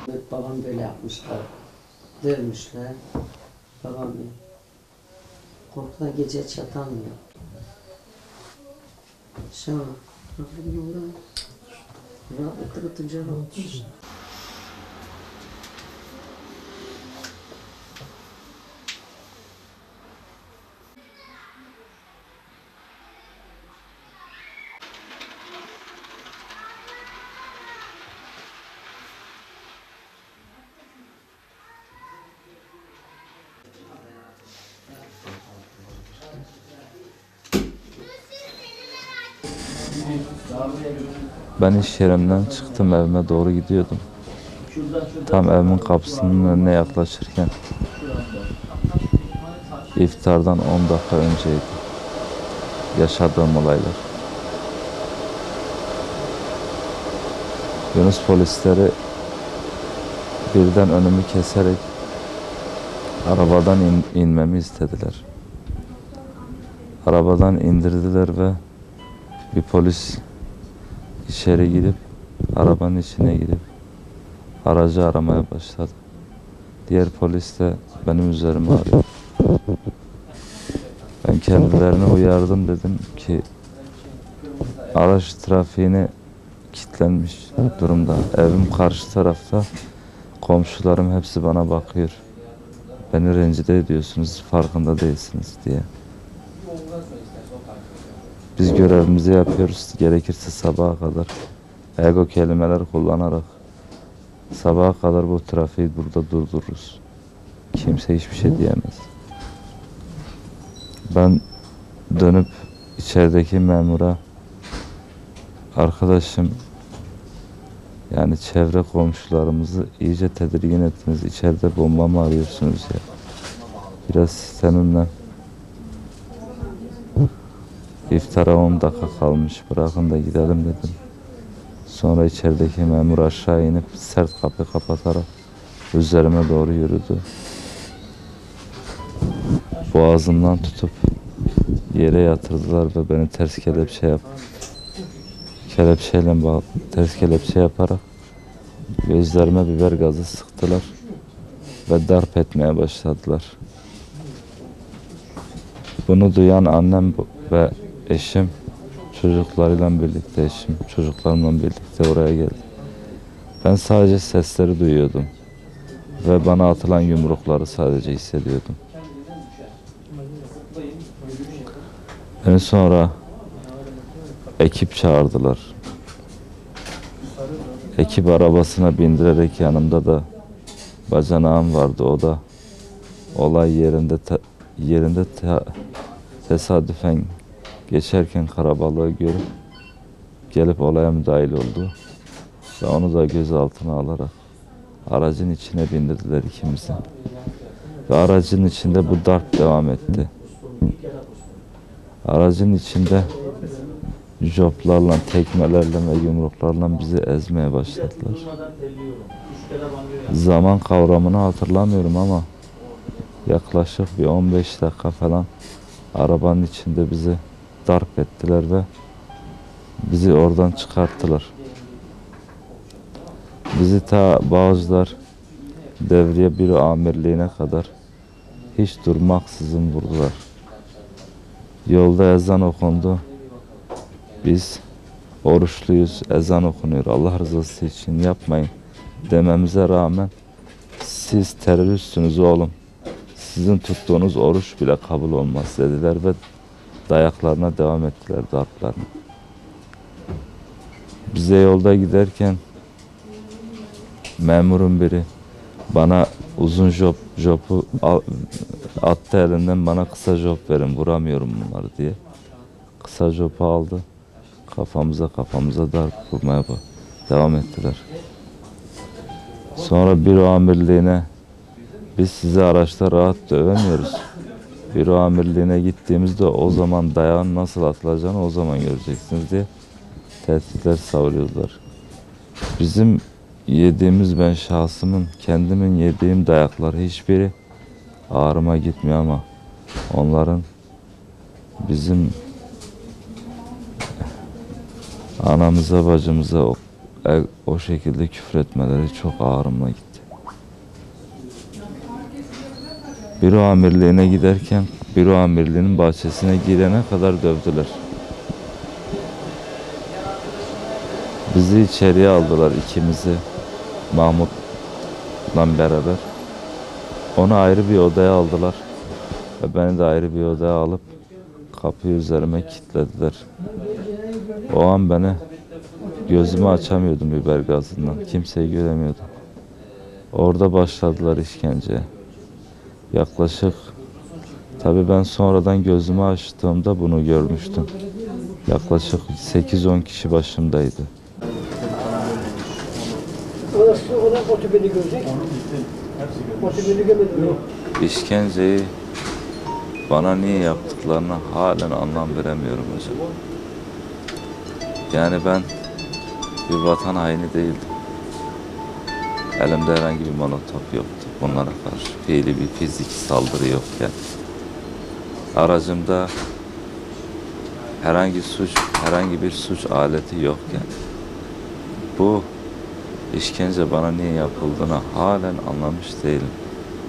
Babam böyle yapmışlar. Dövmüşler. Babam korkudan gece hiç yatamıyor. Şama. Rabbim uğra. Rabbim tutunca rahatmış. Ben iş yerimden çıktım, evime doğru gidiyordum. Tam evimin kapısının önüne yaklaşırken iftardan 10 dakika önceydi yaşadığım olaylar. Yunus polisleri birden önümü keserek arabadan inmemi istediler. Arabadan indirdiler ve bir polis içeri girip arabanın içine girip aracı aramaya başladı. Diğer polis de benim üzerime arıyor. Ben kendilerine uyardım, dedim ki araç trafiğine kilitlenmiş durumda. Evim karşı tarafta, komşularım hepsi bana bakıyor. Beni rencide ediyorsunuz, farkında değilsiniz diye. Biz görevimizi yapıyoruz. Gerekirse sabaha kadar ego kelimeler kullanarak sabaha kadar bu trafiği burada durdururuz. Kimse hiçbir şey diyemez. Ben dönüp içerideki memura, arkadaşım, yani çevre komşularımızı iyice tedirgin ettiniz. İçeride bomba mı arıyorsunuz ya? Biraz sistemimle iftara 10 dakika kalmış, bırakın da gidelim dedim. Sonra içerideki memur aşağı inip sert kapı kapatarak üzerime doğru yürüdü. Boğazımdan tutup yere yatırdılar ve beni ters kelepçe ters kelepçe yaparak gözlerime biber gazı sıktılar ve darp etmeye başladılar. Bunu duyan annem ve eşim çocuklarımla birlikte oraya geldi. Ben sadece sesleri duyuyordum ve bana atılan yumrukları sadece hissediyordum. En sonra ekip çağırdılar. Ekip arabasına bindirerek, yanımda da bacanağım vardı. O da olay yerinde tesadüfen geçerken karabalığı görüp gelip olaya müdahil oldu ve onu da gözaltına alarak aracın içine bindirdiler ikimizi. Ve aracın içinde bu darp devam etti. Aracın içinde joplarla, tekmelerle ve yumruklarla bizi ezmeye başladılar. Zaman kavramını hatırlamıyorum ama yaklaşık bir 15 dakika falan arabanın içinde bizi darp ettiler ve bizi oradan çıkarttılar. Bizi ta Bağcılar Devriye Büro Amirliğine kadar hiç durmaksızın vurdular. Yolda ezan okundu. Biz oruçluyuz, ezan okunuyor, Allah rızası için yapmayın dememize rağmen siz teröristsiniz oğlum, sizin tuttuğunuz oruç bile kabul olmaz dediler ve dayaklarına devam ettiler, darplarına. Bize yolda giderken memurun biri bana uzun jopu attı elinden, bana kısa jop verin, vuramıyorum bunları diye. Kısa jopu aldı, kafamıza darp vurmaya devam ettiler. Sonra büro amirliğine, biz sizi araçta rahat dövemiyoruz. Büro amirliğine gittiğimizde o zaman dayağın nasıl atılacağını o zaman göreceksiniz diye tehditler savuruyorlar. Bizim yediğimiz, ben şahsımın, kendimin yediğim dayaklar hiçbiri ağrıma gitmiyor ama onların, bizim anamıza, bacımıza o şekilde küfür etmeleri çok ağrıma gitti. Büro amirliğine giderken büro amirliğinin bahçesine girene kadar dövdüler. Bizi içeriye aldılar, ikimizi Mahmut'la beraber. Onu ayrı bir odaya aldılar ve beni de ayrı bir odaya alıp kapıyı üzerime kilitlediler. O an beni gözümü açamıyordum biber gazından. Kimseyi göremiyordum. Orada başladılar işkenceye. Yaklaşık, tabii ben sonradan gözümü açtığımda bunu görmüştüm. Yaklaşık 8-10 kişi başımdaydı. O otobüsü görecek. Otobüsü görmedi. İşkenceyi bana niye yaptıklarına halen anlam veremiyorum hocam. Yani ben bir vatan haini değildim. Elimde herhangi bir molotof yoktu. Bunlara karşı fiili bir fiziki saldırı yokken. Aracımda herhangi bir suç aleti yokken. Bu işkence bana niye yapıldığını halen anlamış değilim.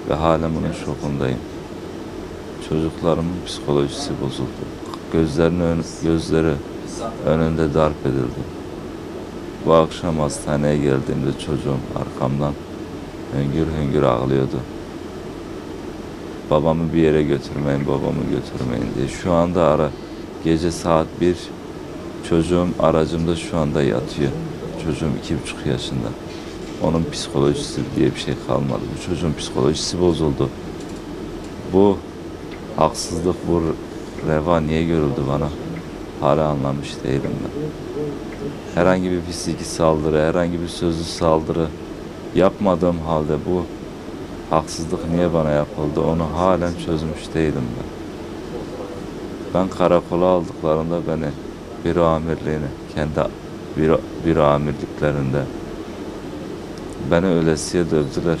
Ve halen bunun şokundayım. Çocuklarımın psikolojisi bozuldu. Gözleri önünde darp edildi. Bu akşam hastaneye geldiğimde çocuğum arkamdan hüngür hüngür ağlıyordu. Babamı bir yere götürmeyin, babamı götürmeyin diye. Şu anda gece saat 1, çocuğum aracımda şu anda yatıyor. Çocuğum 2,5 yaşında. Onun psikolojisi diye bir şey kalmadı. Bu çocuğun psikolojisi bozuldu. Bu haksızlık, bu reva niye görüldü bana? Hala anlamış değilim ben. Herhangi bir fiziki saldırı, herhangi bir sözlü saldırı yapmadığım halde bu haksızlık niye bana yapıldı onu halen çözmüş değilim ben. Ben karakola aldıklarında beni büro amirliğine, kendi büro amirliklerinde beni ölesiye dövdüler.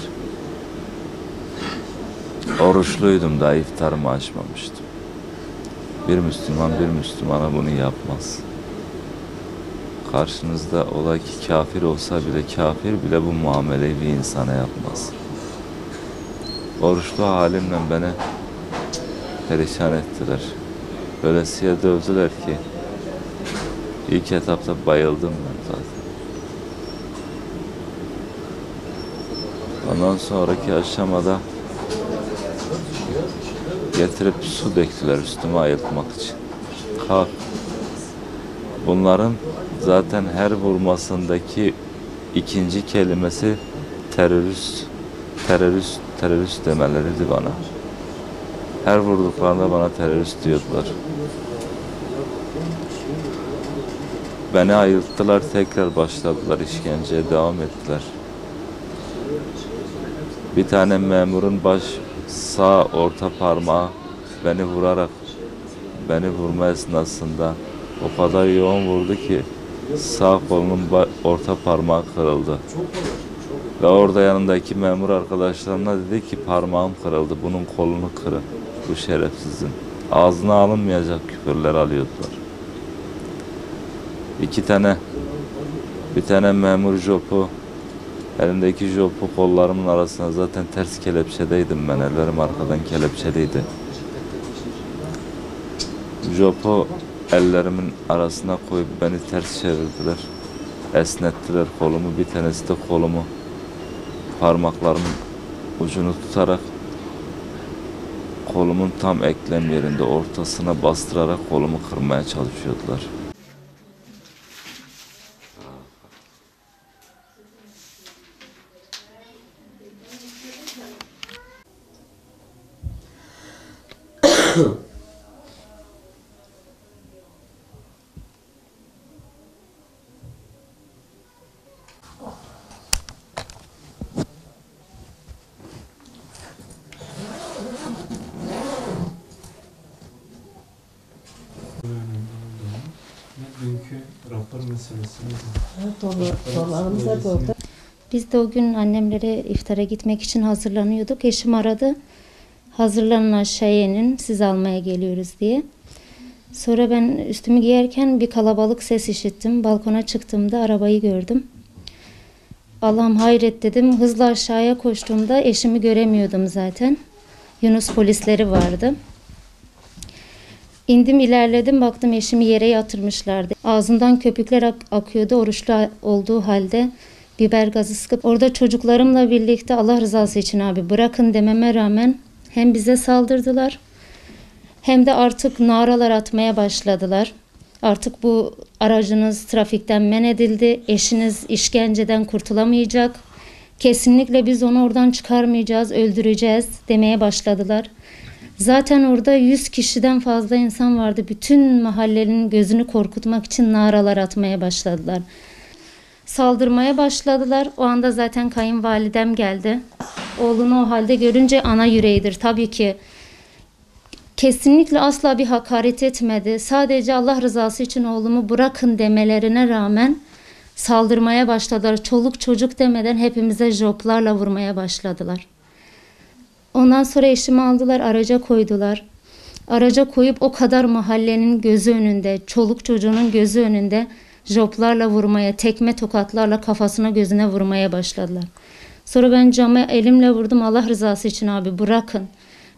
Oruçluydum, daha iftarımı açmamıştım. Bir Müslüman bir Müslümana bunu yapmaz. Karşınızda ola ki kafir olsa bile, kafir bile bu muameleyi bir insana yapmaz. Oruçlu halimle beni perişan ettiler. Ölesiye dövdüler ki ilk etapta bayıldım ben zaten. Ondan sonraki aşamada getirip su döktüler üstüme ayıltmak için. Kalk. Bunların zaten her vurmasındaki ikinci kelimesi terörist demeleriydi bana. Her vurduklarında bana terörist diyordular. Beni ayılttılar, tekrar başladılar işkenceye, devam ettiler. Bir tane memurun sağ orta parmağı beni vurma esnasında o kadar yoğun vurdu ki sağ kolunun orta parmağı kırıldı. Ve orada yanındaki memur arkadaşlarına dedi ki parmağım kırıldı, bunun kolunu kırın. Bu şerefsizin. Ağzına alınmayacak küfürler alıyordular. Bir tane memur jopu, elimdeki jopu kollarımın arasına, zaten ters kelepçedeydim ben, ellerim arkadan kelepçeliydi. Jopu ellerimin arasına koyup beni ters çevirdiler. Esnettiler kolumu, bir tanesi de kolumu parmaklarımın ucunu tutarak kolumun tam eklem yerinde ortasına bastırarak kolumu kırmaya çalışıyordular. Dünkü rapor meselesi. Dolarımız hep orada. Biz de o gün annemlere iftara gitmek için hazırlanıyorduk. Eşim aradı. Hazırlanın aşağıya inin, sizi almaya geliyoruz diye. Sonra ben üstümü giyerken bir kalabalık ses işittim. Balkona çıktığımda arabayı gördüm. Allah'ım hayret dedim. Hızla aşağıya koştuğumda eşimi göremiyordum zaten. Yunus polisleri vardı. İndim ilerledim baktım eşimi yere yatırmışlardı. Ağzından köpükler akıyordu oruçlu olduğu halde. Biber gazı sıkıp orada çocuklarımla birlikte Allah rızası için abi bırakın dememe rağmen hem bize saldırdılar hem de artık naralar atmaya başladılar. Artık bu aracınız trafikten men edildi. Eşiniz işkenceden kurtulamayacak. Kesinlikle biz onu oradan çıkarmayacağız, öldüreceğiz demeye başladılar. Zaten orada 100 kişiden fazla insan vardı. Bütün mahallenin gözünü korkutmak için naralar atmaya başladılar. Saldırmaya başladılar. O anda zaten kayınvalidem geldi. Oğlunu o halde görünce ana yüreğidir. Tabii ki kesinlikle asla bir hakaret etmedi. Sadece Allah rızası için oğlumu bırakın demelerine rağmen saldırmaya başladılar. Çoluk çocuk demeden hepimize joplarla vurmaya başladılar. Ondan sonra eşimi aldılar, araca koydular. Araca koyup o kadar mahallenin gözü önünde, çoluk çocuğunun gözü önünde joplarla vurmaya, tekme tokatlarla kafasına gözüne vurmaya başladılar. Sonra ben cama elimle vurdum, Allah rızası için abi bırakın.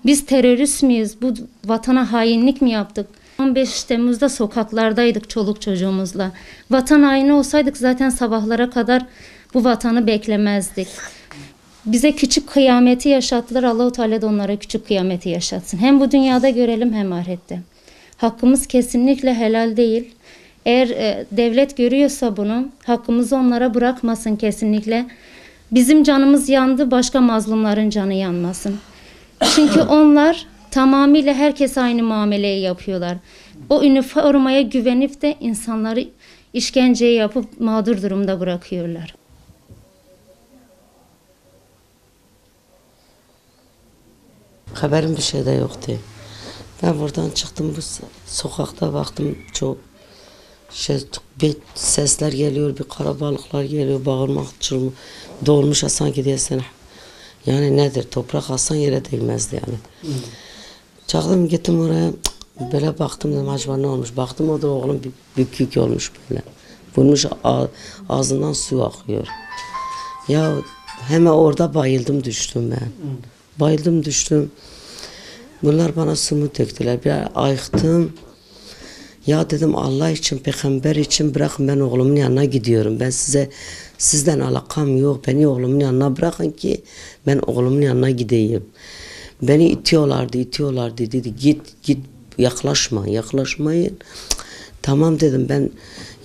Biz terörist miyiz? Bu vatana hainlik mi yaptık? 15 Temmuz'da sokaklardaydık çoluk çocuğumuzla. Vatan haini olsaydık zaten sabahlara kadar bu vatanı beklemezdik. Bize küçük kıyameti yaşattılar. Allah-u Teala da onlara küçük kıyameti yaşatsın. Hem bu dünyada görelim hem ahirette. Hakkımız kesinlikle helal değil. Eğer devlet görüyorsa bunu, hakkımızı onlara bırakmasın kesinlikle. Bizim canımız yandı, başka mazlumların canı yanmasın. Çünkü onlar tamamıyla herkese aynı muameleyi yapıyorlar. O üniformaya güvenip de insanları işkenceye yapıp mağdur durumda bırakıyorlar. Haberim bir şey de yoktu. Ben buradan çıktım bu sokakta baktım çok bir sesler geliyor, bir karabalıklar geliyor, bağırmak, çırpmak, dolmuş sanki diyesin. Yani nedir? Toprak alsan yere değmezdi yani. Çıktım gittim oraya, böyle baktım dedim acaba ne olmuş? Baktım o da oğlum bükük olmuş böyle. Vurmuş ağzından su akıyor. Ya hemen orada bayıldım düştüm ben. Bayıldım düştüm. Bunlar bana sumu döktüler. Bir ayıktım. Ya dedim Allah için, peygamber için bırakın ben oğlumun yanına gidiyorum. Ben sizden alakam yok. Beni oğlumun yanına bırakın ki ben oğlumun yanına gideyim. Beni itiyorlardı. Dedi git yaklaşmayın. Tamam dedim ben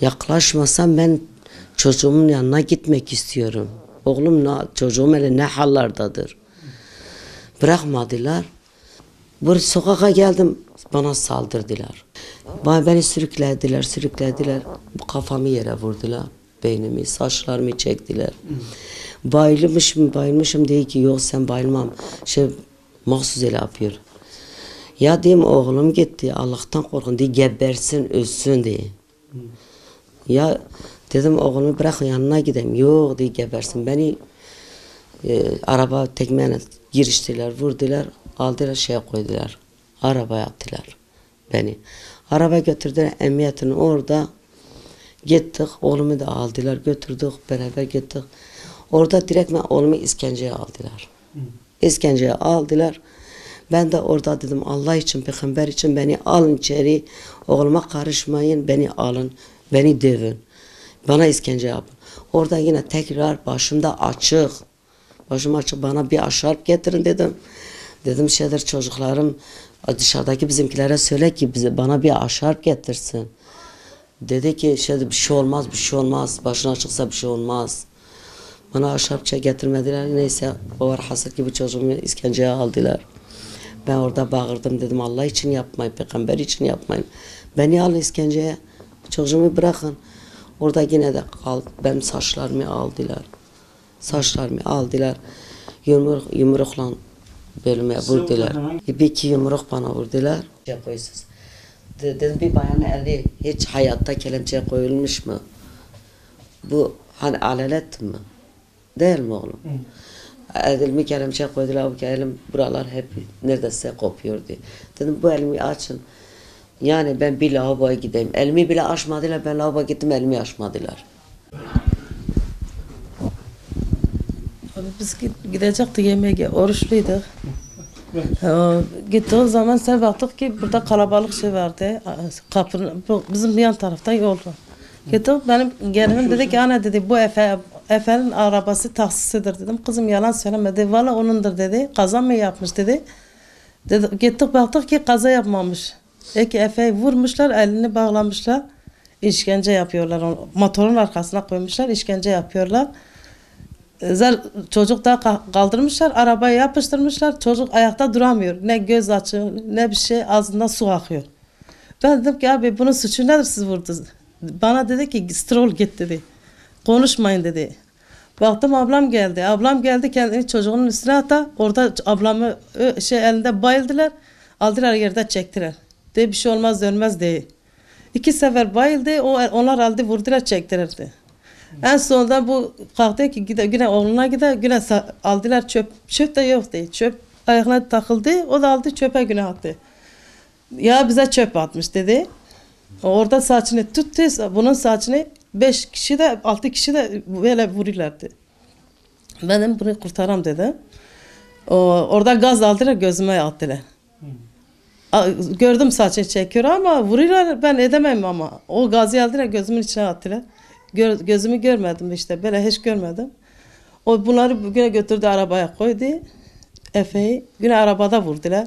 yaklaşmasam ben çocuğumun yanına gitmek istiyorum. Çocuğum hele ne hallardadır. Bırakmadılar. Bu sokağa geldim bana saldırdılar. Beni sürüklediler. Kafamı yere vurdular. Beynimi, saçlarımı çektiler. Bayılmışım değil ki yok sen bayılmam. Mahsus öyle yapıyor. Ya diyeyim oğlum gitti Allah'tan korkun diye gebersin ölsün diye. Ya dedim oğlumu bırakın yanına gideyim. Yok diye gebersin. Beni araba tekmeyle giriştiler, vurdular, aldılar koydular. Arabaya attılar beni. Araba götürdüler emniyetin orada. Gittik, oğlumu da aldılar, götürdük, beraber gittik. Orada direkt oğlumu işkenceye aldılar. İşkenceye aldılar. Ben de orada dedim Allah için, peygamber için beni alın içeri. Oğluma karışmayın, beni alın, beni dövün. Bana işkence yapın. Orada yine tekrar başımda açık. Başım açık bana bir aşarp getirin dedim. Dedim çocuklarım dışarıdaki bizimkilere söyle ki bana bir aşarp getirsin. Dedi ki bir şey olmaz. Başına açıksa bir şey olmaz. Bana aşarpça getirmediler. Neyse o var hasır gibi çocuğumu işkenceye aldılar. Ben orada bağırdım dedim Allah için yapmayın, peygamber için yapmayın. Beni alın işkenceye, çocuğumu bırakın. Orada yine de benim saçlarımı aldılar. Yumrukla belime vurdular. Bir iki yumruk bana vurdular. Dedim bir bayanın eli hiç hayatta kelepçeye koyulmuş mu? Bu hani alelet mi? Değil mi oğlum? Elimi kelepçeye koydular. Elim buralar hep neredeyse kopuyordu. Dedim bu elimi açın. Yani ben bir lavaboya gideyim. Elimi bile açmadılar. Ben lavaboya gittim elimi açmadılar. Biz gidecektik yemeğe, oruçluyduk. Gittiği zaman sen baktık ki burada kalabalık şey vardı. Kapının, bizim yan tarafta yol var. Gittik, benim gelinim dedi ki ana dedi bu Efe'nin arabası taksisidir dedim. Kızım yalan söylemedi. Valla onundur dedi. Kaza mı yapmış dedi. Gittik baktık ki kaza yapmamış. Peki Efe'yi vurmuşlar, elini bağlamışlar. İşkence yapıyorlar. Motorun arkasına koymuşlar, işkence yapıyorlar. Çocuk da kaldırmışlar, arabaya yapıştırmışlar. Çocuk ayakta duramıyor. Ne göz açıyor, ne bir şey, ağzından su akıyor. Ben dedim ki abi bunun suçu nedir siz vurdunuz? Bana dedi ki strol git dedi. Konuşmayın dedi. Baktım ablam geldi. Ablam geldi kendini çocuğunun üstüne ata. Orada ablamı elinde bayıldılar. Aldılar yerde çektiler. De bir şey olmaz dönmez diye. 2 sefer bayıldı. Onlar aldı vurdular çektilerdi. En sonunda bu kalktı ki yine oğluna gider yine aldılar çöp. Çöp de yok değil. Çöp ayaklarına takıldı. O da aldı çöpe güne attı. Ya bize çöp atmış dedi. Orada saçını tuttu. Bunun saçını 5 kişi de 6 kişi de böyle vuruyorlardı. Benim bunu kurtaram dedim. Orada gaz aldılar gözüme attılar. Gördüm saçını çekiyor ama vuruyorlar ben edemem ama. O gazı aldılar gözümün içine attılar. Gözümü görmedim işte böyle hiç görmedim. O bunları güne götürdü arabaya koydu. Efe'yi güne arabada vurdular.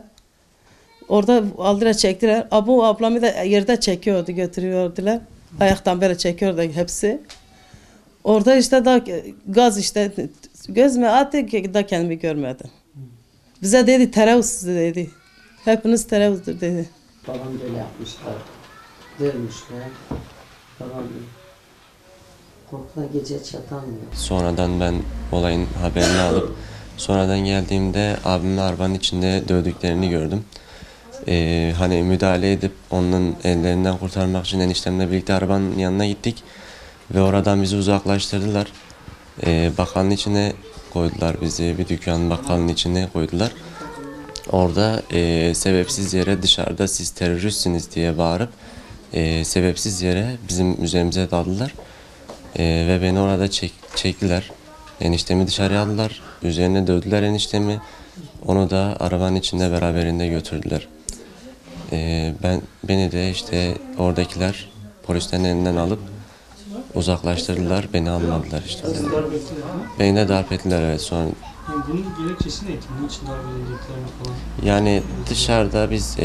Orada aldılar çektiler. Bu ablamı da yerde çekiyordu götürüyordular. Ayaktan böyle çekiyordu hepsi. Orada işte da gaz işte gözüme attı ki da kendimi görmedim. Bize dedi terörist dedi. Hepiniz teröristtir dedi. Babam böyle yapmışlar. Dövmüşler. Babam korkudan gece çatamıyor. Sonradan ben olayın haberini alıp sonradan geldiğimde abimin arabanın içinde dövdüklerini gördüm. Hani müdahale edip onun ellerinden kurtarmak için eniştemle birlikte arabanın yanına gittik ve oradan bizi uzaklaştırdılar. Bakkalın içine koydular bizi, bir dükkanın bakkalın içine koydular. Orada sebepsiz yere dışarıda siz teröristsiniz diye bağırıp sebepsiz yere bizim üzerimize daldılar. Ve beni orada çektiler. Eniştemi dışarıya aldılar. Üzerine dövdüler eniştemi. Onu da arabanın içinde beraberinde götürdüler. Beni de işte oradakiler polislerin elinden alıp uzaklaştırdılar. Beni almadılar işte. Beni de darp ettiler evet sonra. Yani bunun gerekçesi neydi? Bunun için darbe edildiklerini falan. Yani dışarıda biz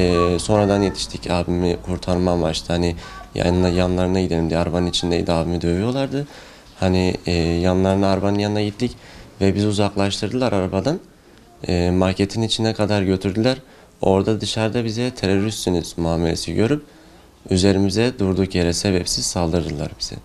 sonradan yetiştik abimi kurtarma amaçlı. Hani yanlarına gidelim diye arabanın içindeydi abimi dövüyorlardı. Hani yanlarına arabanın yanına gittik ve bizi uzaklaştırdılar arabadan. Marketin içine kadar götürdüler. Orada dışarıda bize teröristsiniz muamelesi görüp üzerimize durduk yere sebepsiz saldırdılar bize.